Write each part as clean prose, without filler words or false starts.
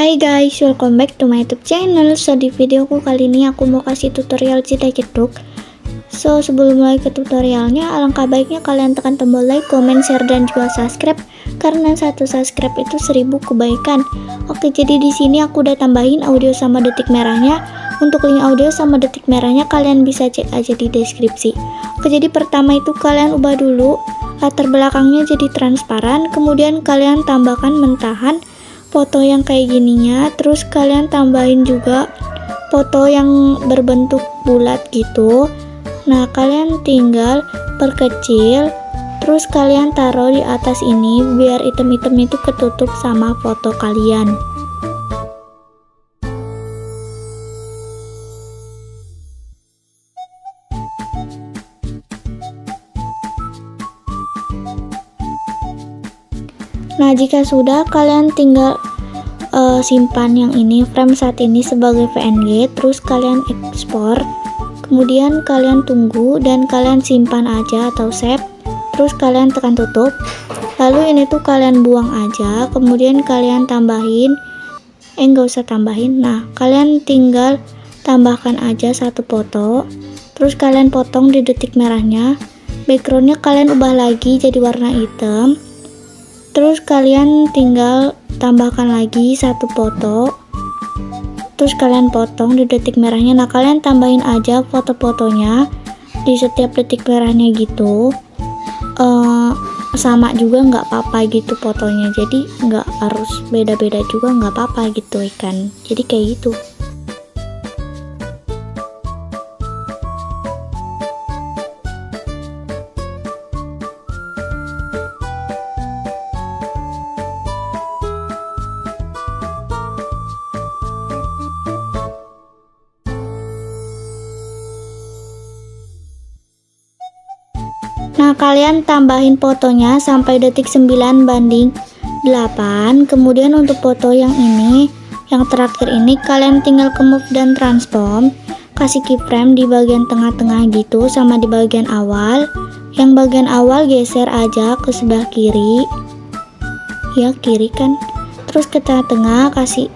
Hai guys, welcome back to my YouTube channel. So di videoku kali ini aku mau kasih tutorial Citakiduk. So sebelum mulai ke tutorialnya, alangkah baiknya kalian tekan tombol like, comment, share, dan juga subscribe, karena satu subscribe itu 1000 kebaikan. Oke, jadi di sini aku udah tambahin audio sama detik merahnya. Untuk link audio sama detik merahnya kalian bisa cek aja di deskripsi. Oke, jadi pertama itu kalian ubah dulu latar belakangnya jadi transparan, kemudian kalian tambahkan mentahan foto yang kayak gininya, terus kalian tambahin juga foto yang berbentuk bulat gitu. Nah, kalian tinggal perkecil, terus kalian taruh di atas ini biar item-item itu ketutup sama foto kalian. Nah, jika sudah, kalian tinggal simpan yang ini, frame saat ini sebagai PNG, terus kalian ekspor, kemudian kalian tunggu dan kalian simpan aja atau save, terus kalian tekan tutup. Lalu ini tuh kalian buang aja, kemudian kalian tambahin, nggak usah tambahin. Nah, kalian tinggal tambahkan aja satu foto, terus kalian potong di detik merahnya. Backgroundnya kalian ubah lagi jadi warna hitam. Terus kalian tinggal tambahkan lagi satu foto, terus kalian potong di detik merahnya. Nah, kalian tambahin aja foto-fotonya di setiap detik merahnya gitu, sama juga nggak apa-apa gitu fotonya, jadi nggak harus beda-beda juga nggak apa-apa gitu kan, jadi kayak gitu. Nah, kalian tambahin fotonya sampai detik 9:8. Kemudian untuk foto yang ini, yang terakhir ini, kalian tinggal ke move dan transform, kasih keyframe di bagian tengah-tengah gitu sama di bagian awal. Yang bagian awal geser aja ke sebelah kiri, ya kiri kan, terus ke tengah-tengah kasih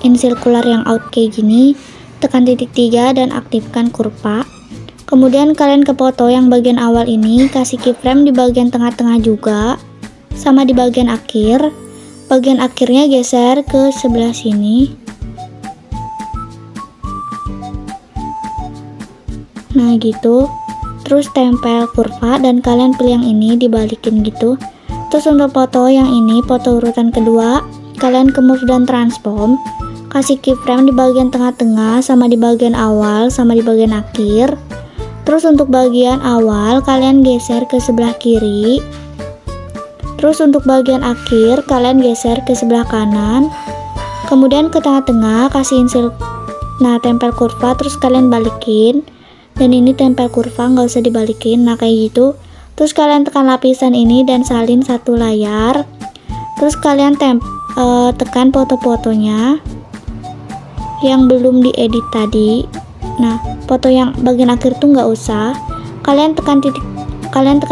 in circular yang out kayak gini, tekan titik 3 dan aktifkan kurva. Kemudian kalian ke foto yang bagian awal ini, kasih keyframe di bagian tengah-tengah juga sama di bagian akhir. Bagian akhirnya geser ke sebelah sini. Nah gitu. Terus tempel kurva dan kalian pilih yang ini, dibalikin gitu. Terus untuk foto yang ini, foto urutan kedua, kalian ke move dan transform, kasih keyframe di bagian tengah-tengah sama di bagian awal sama di bagian akhir. Terus untuk bagian awal kalian geser ke sebelah kiri. Terus untuk bagian akhir kalian geser ke sebelah kanan. Kemudian ke tengah-tengah kasih tempel kurva, terus kalian balikin. Dan ini tempel kurva, nggak usah dibalikin. Nah kayak gitu. Terus kalian tekan lapisan ini dan salin satu layar. Terus kalian tekan foto-fotonya yang belum diedit tadi. Nah, foto yang bagian akhir tuh nggak usah. Kalian tekan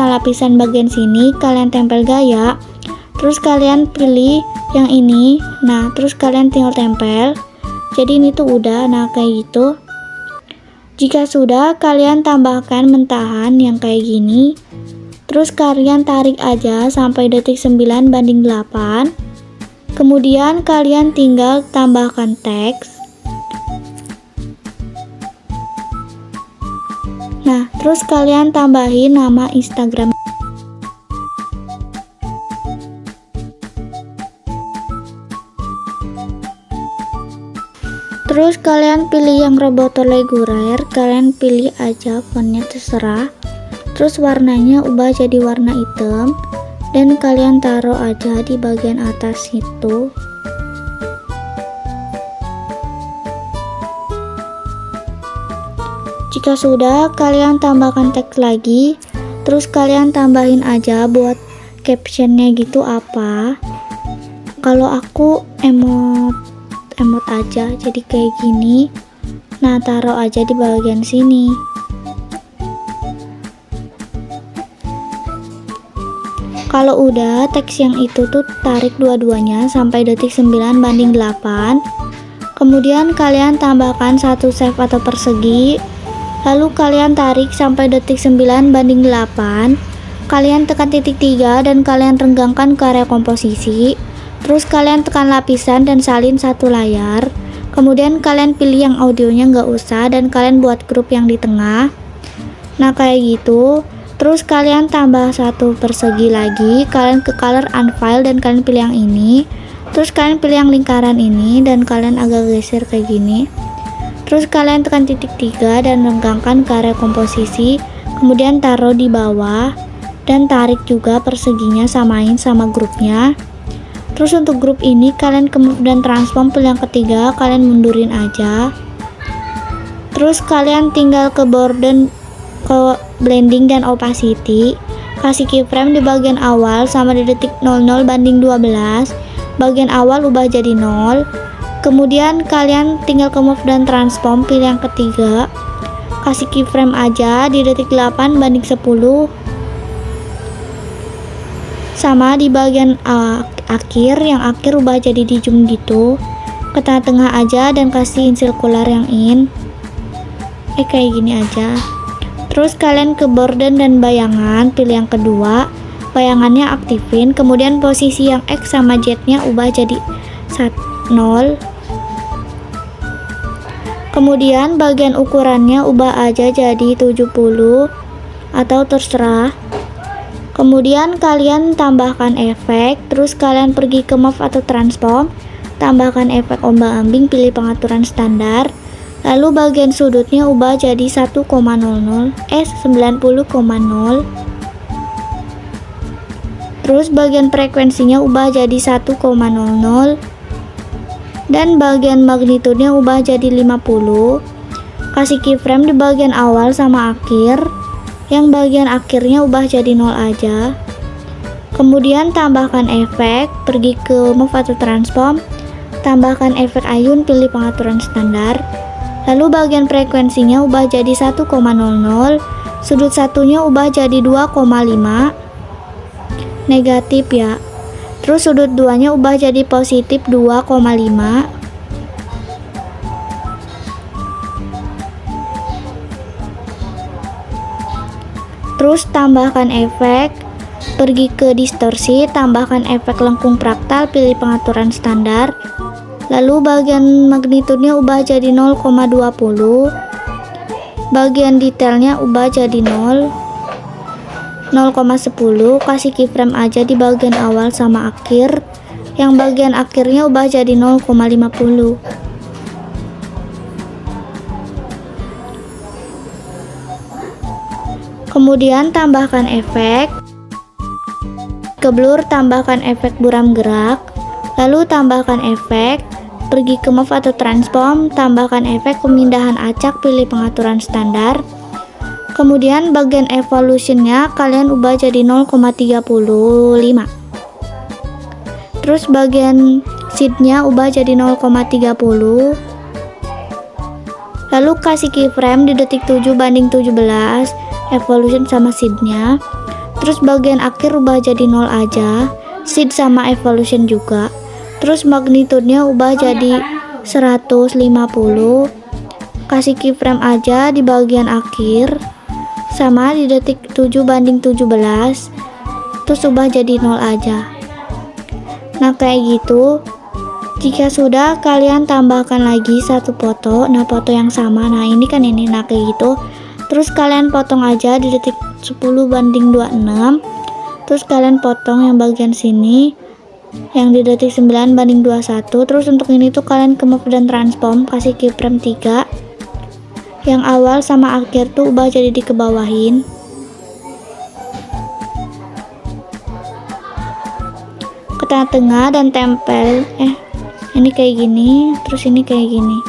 lapisan bagian sini, kalian tempel gaya. Terus kalian pilih yang ini. Nah, terus kalian tinggal tempel. Jadi ini tuh udah. Nah, kayak gitu. Jika sudah, kalian tambahkan mentahan yang kayak gini. Terus kalian tarik aja sampai detik 9:8. Kemudian kalian tinggal tambahkan teks. Nah, terus kalian tambahin nama Instagram. Terus kalian pilih yang roboto reguler, kalian pilih aja fontnya terserah. Terus warnanya ubah jadi warna hitam dan kalian taruh aja di bagian atas itu. Jika sudah, kalian tambahkan teks lagi, terus kalian tambahin aja buat captionnya gitu apa. Kalau aku emot aja, jadi kayak gini. Nah, taruh aja di bagian sini. Kalau udah, teks yang itu tuh tarik dua-duanya sampai detik 9:8. Kemudian kalian tambahkan satu save atau persegi. Lalu kalian tarik sampai detik 9:8. Kalian tekan titik 3 dan kalian renggangkan ke area komposisi. Terus kalian tekan lapisan dan salin satu layar. Kemudian kalian pilih yang audionya nggak usah dan kalian buat grup yang di tengah. Nah kayak gitu. Terus kalian tambah satu persegi lagi. Kalian ke color unfile dan kalian pilih yang ini. Terus kalian pilih yang lingkaran ini dan kalian agak geser kayak gini. Terus kalian tekan titik 3 dan renggangkan ke area komposisi. Kemudian taruh di bawah. Dan tarik juga perseginya, samain sama grupnya. Terus untuk grup ini kalian ke move dan transform, pilih yang ketiga, kalian mundurin aja. Terus kalian tinggal ke border, ke blending dan opacity, kasih keyframe di bagian awal sama di detik 00:12. Bagian awal ubah jadi 0. Kemudian kalian tinggal ke move dan transform, pilih yang ketiga, kasih keyframe aja di detik 8:10. Sama di bagian akhir, yang akhir ubah jadi di zoom gitu, ke tengah-tengah aja dan kasih sirkular yang in, kayak gini aja. Terus kalian ke border dan bayangan, pilih yang kedua, bayangannya aktifin, kemudian posisi yang X sama Z nya ubah jadi 0. Kemudian bagian ukurannya ubah aja jadi 70 atau terserah. Kemudian kalian tambahkan efek, terus kalian pergi ke move atau transform, tambahkan efek ombak-ambing, pilih pengaturan standar. Lalu bagian sudutnya ubah jadi 90,0. Terus bagian frekuensinya ubah jadi 1,00 dan bagian magnitudenya ubah jadi 50. Kasih keyframe di bagian awal sama akhir. Yang bagian akhirnya ubah jadi 0 aja. Kemudian tambahkan efek, pergi ke move atau transform, tambahkan efek ayun, pilih pengaturan standar. Lalu bagian frekuensinya ubah jadi 1,00, sudut satunya ubah jadi 2,5 negatif ya. Terus sudut duanya ubah jadi positif 2,5. Terus tambahkan efek, pergi ke distorsi, tambahkan efek lengkung fraktal, pilih pengaturan standar. Lalu bagian magnitudenya ubah jadi 0,20. Bagian detailnya ubah jadi 0,10. Kasih keyframe aja di bagian awal sama akhir. Yang bagian akhirnya ubah jadi 0,50. Kemudian tambahkan efek, ke blur tambahkan efek buram gerak, lalu tambahkan efek, pergi ke move atau transform, tambahkan efek pemindahan acak, pilih pengaturan standar. Kemudian bagian evolutionnya kalian ubah jadi 0,35. Terus bagian seednya ubah jadi 0,30. Lalu kasih keyframe di detik 7:17. Evolution sama seednya. Terus bagian akhir ubah jadi 0 aja, seed sama evolution juga. Terus magnitudenya ubah jadi 150. Kasih keyframe aja di bagian akhir sama di detik 7:17. Terus ubah jadi 0 aja. Nah kayak gitu. Jika sudah, kalian tambahkan lagi satu foto. Nah foto yang sama, nah ini kan ini, nah kayak gitu. Terus kalian potong aja di detik 10:26. Terus kalian potong yang bagian sini, yang di detik 9:21. Terus untuk ini tuh kalian ke move dan transform, kasih keyframe 3. Yang awal sama akhir tuh ubah jadi dikebawahin. Ke tengah dan tempel, ini kayak gini, terus ini kayak gini.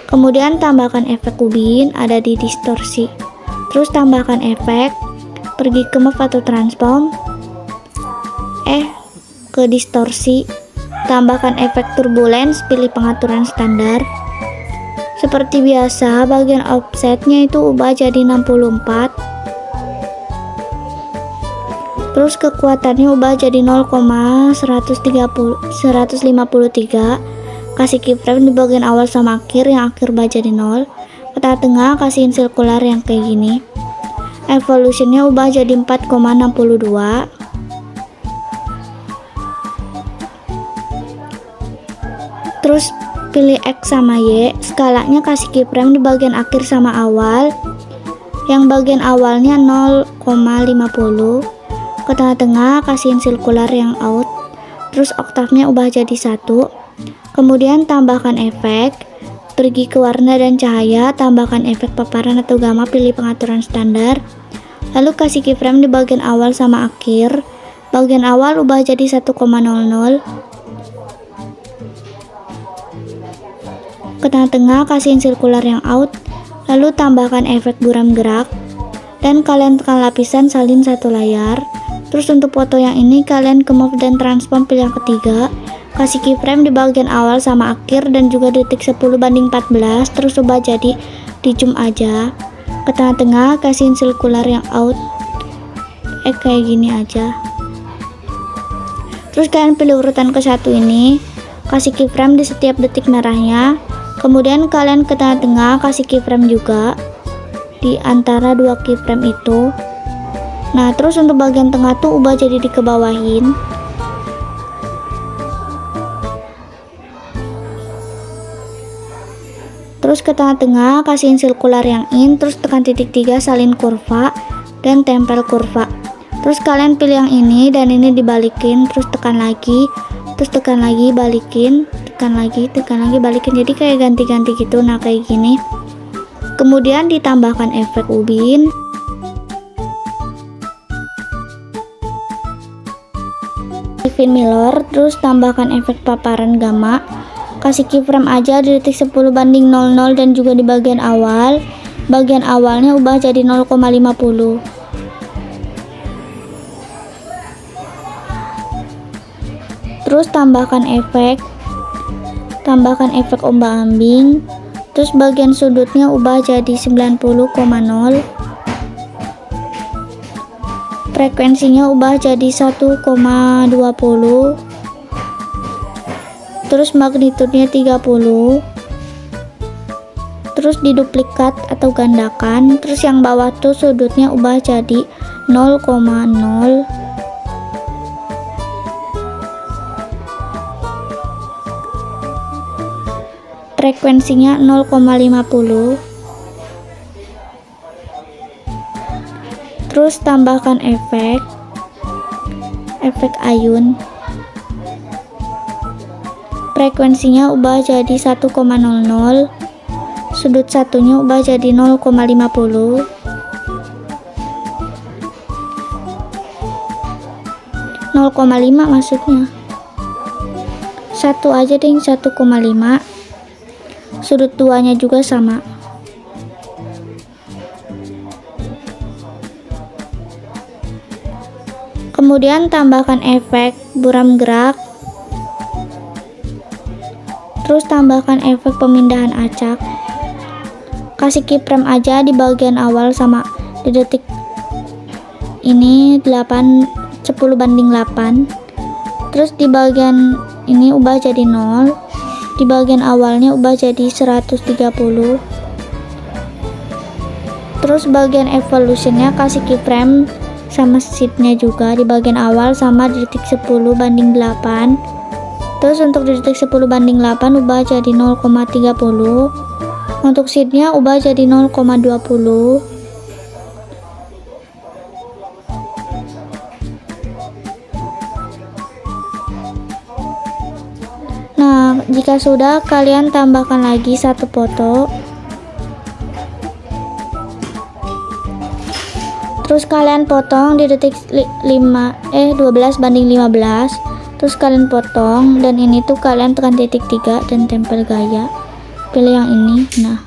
Kemudian tambahkan efek ubin ada di distorsi. Terus tambahkan efek, pergi ke move atau transform, ke distorsi, tambahkan efek turbulence, pilih pengaturan standar. Seperti biasa, bagian offsetnya itu ubah jadi 64. Terus kekuatannya ubah jadi 0,153, kasih keyframe di bagian awal sama akhir, yang akhir ubah jadi 0. Ke tengah kasihin sirkular yang kayak gini. Evolutionnya ubah jadi 4,62. Terus pilih X sama Y, skalanya kasih keyframe di bagian akhir sama awal, yang bagian awalnya 0,50. Ke tengah kasihin sirkular yang out. Terus oktavnya ubah jadi 1. Kemudian tambahkan efek, pergi ke warna dan cahaya, tambahkan efek paparan atau gamma, pilih pengaturan standar. Lalu kasih keyframe di bagian awal sama akhir. Bagian awal ubah jadi 1,00. Ke tengah kasihin sirkular yang out. Lalu tambahkan efek buram gerak. Dan kalian tekan lapisan salin satu layar. Terus untuk foto yang ini kalian ke move dan transform, pilih yang ketiga. Kasih keyframe di bagian awal sama akhir dan juga detik 10:14. Terus ubah jadi di zoom aja. Ke tengah kasihin sirkular yang out. Kayak gini aja. Terus kalian pilih urutan ke satu ini. Kasih keyframe di setiap detik merahnya. Kemudian kalian ke tengah kasih keyframe juga di antara dua keyframe itu. Nah, terus untuk bagian tengah tuh ubah jadi dikebawahin. Terus ke tengah kasihin sirkular yang in, terus tekan titik 3 salin kurva dan tempel kurva. Terus kalian pilih yang ini dan ini dibalikin, terus tekan lagi, terus tekan lagi, balikin, tekan lagi, balikin. Jadi kayak ganti-ganti gitu. Nah, kayak gini. Kemudian ditambahkan efek ubin. Fin Miller, terus tambahkan efek paparan gamma. Kasih keyframe aja di detik 10:00 dan juga di bagian awal. Bagian awalnya ubah jadi 0,50. Terus tambahkan efek ombak-ambing. Terus bagian sudutnya ubah jadi 90,0. Frekuensinya ubah jadi 1,20. Terus magnitudenya 30. Terus diduplikat atau gandakan. Terus yang bawah tuh sudutnya ubah jadi 0,0. Frekuensinya 0,50. Terus tambahkan efek ayun. Frekuensinya ubah jadi 1,00. Sudut satunya ubah jadi 0,50. 0,5 maksudnya. Satu aja deh, 1,5. Sudut duanya juga sama. Kemudian tambahkan efek buram gerak. Terus tambahkan efek pemindahan acak. Kasih keyframe aja di bagian awal sama di detik ini 10:8. Terus di bagian ini ubah jadi 0. Di bagian awalnya ubah jadi 130. Terus bagian evolutionnya kasih keyframe sama seednya juga di bagian awal sama di detik 10:8. Terus untuk di detik 10:8 ubah jadi 0,30. Untuk seednya ubah jadi 0,20. Nah, jika sudah, kalian tambahkan lagi satu foto. Terus kalian potong di detik 12:15. Terus kalian potong, dan ini tuh kalian tekan titik 3 dan tempel gaya. Pilih yang ini. Nah,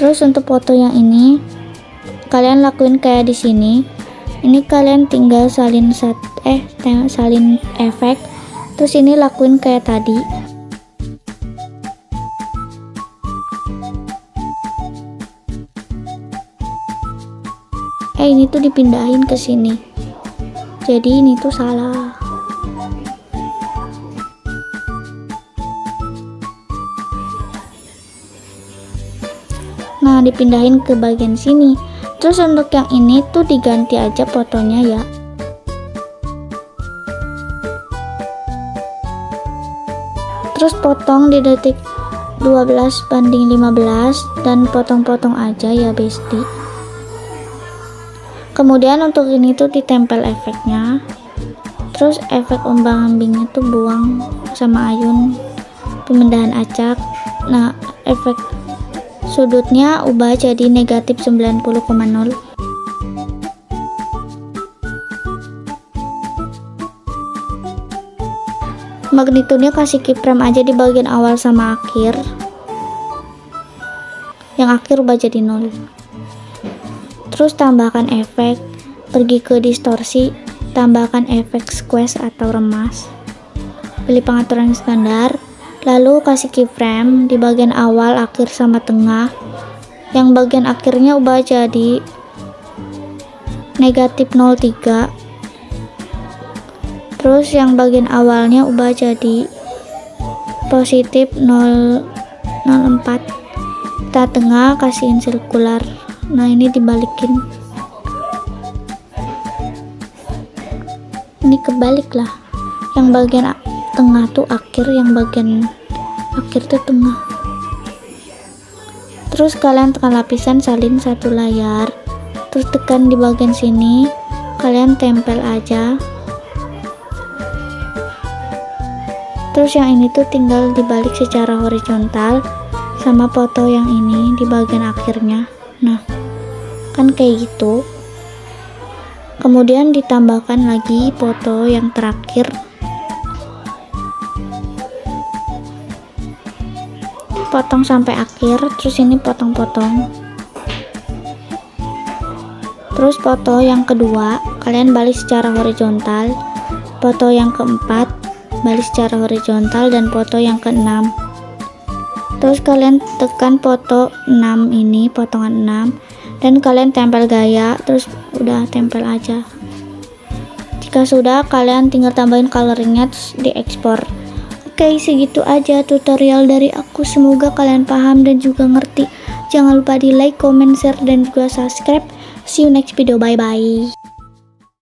terus untuk foto yang ini kalian lakuin kayak di sini. Ini kalian tinggal salin efek. Terus ini lakuin kayak tadi. ini tuh dipindahin ke sini, jadi ini tuh salah. Nah, dipindahin ke bagian sini. Terus untuk yang ini tuh diganti aja fotonya ya. Terus potong di detik 12:15 dan potong-potong aja ya bestie. Kemudian untuk ini tuh ditempel efeknya. Terus efek ombang-ambingnya tuh buang sama ayun, pemindahan acak. Nah, efek sudutnya ubah jadi negatif 90,0. Magnitudenya kasih keyframe aja di bagian awal sama akhir. Yang akhir ubah jadi 0. Terus tambahkan efek, pergi ke distorsi, tambahkan efek squeeze atau remas. Pilih pengaturan standar, lalu kasih keyframe di bagian awal, akhir sama tengah. Yang bagian akhirnya ubah jadi negatif 0,3. Terus yang bagian awalnya ubah jadi positif 0,04. Kita tengah kasihin sirkular. Nah, ini dibalikin. Ini kebalik lah. Yang bagian tengah tuh akhir, yang bagian akhir tuh tengah. Terus kalian tekan lapisan salin satu layar. Terus tekan di bagian sini. Kalian tempel aja. Terus yang ini tuh tinggal dibalik secara horizontal sama foto yang ini di bagian akhirnya. Nah, kan kayak gitu. Kemudian ditambahkan lagi foto yang terakhir. Potong sampai akhir, terus ini potong-potong. Terus foto yang kedua, kalian balik secara horizontal. Foto yang keempat, balik secara horizontal, dan foto yang keenam. Terus kalian tekan foto 6 ini, potongan 6, dan kalian tempel gaya, terus udah tempel aja. Jika sudah, kalian tinggal tambahin coloringnya, terus diekspor. Oke, segitu aja tutorial dari aku, semoga kalian paham dan juga ngerti. Jangan lupa di like, comment, share, dan juga subscribe. See you next video, bye bye.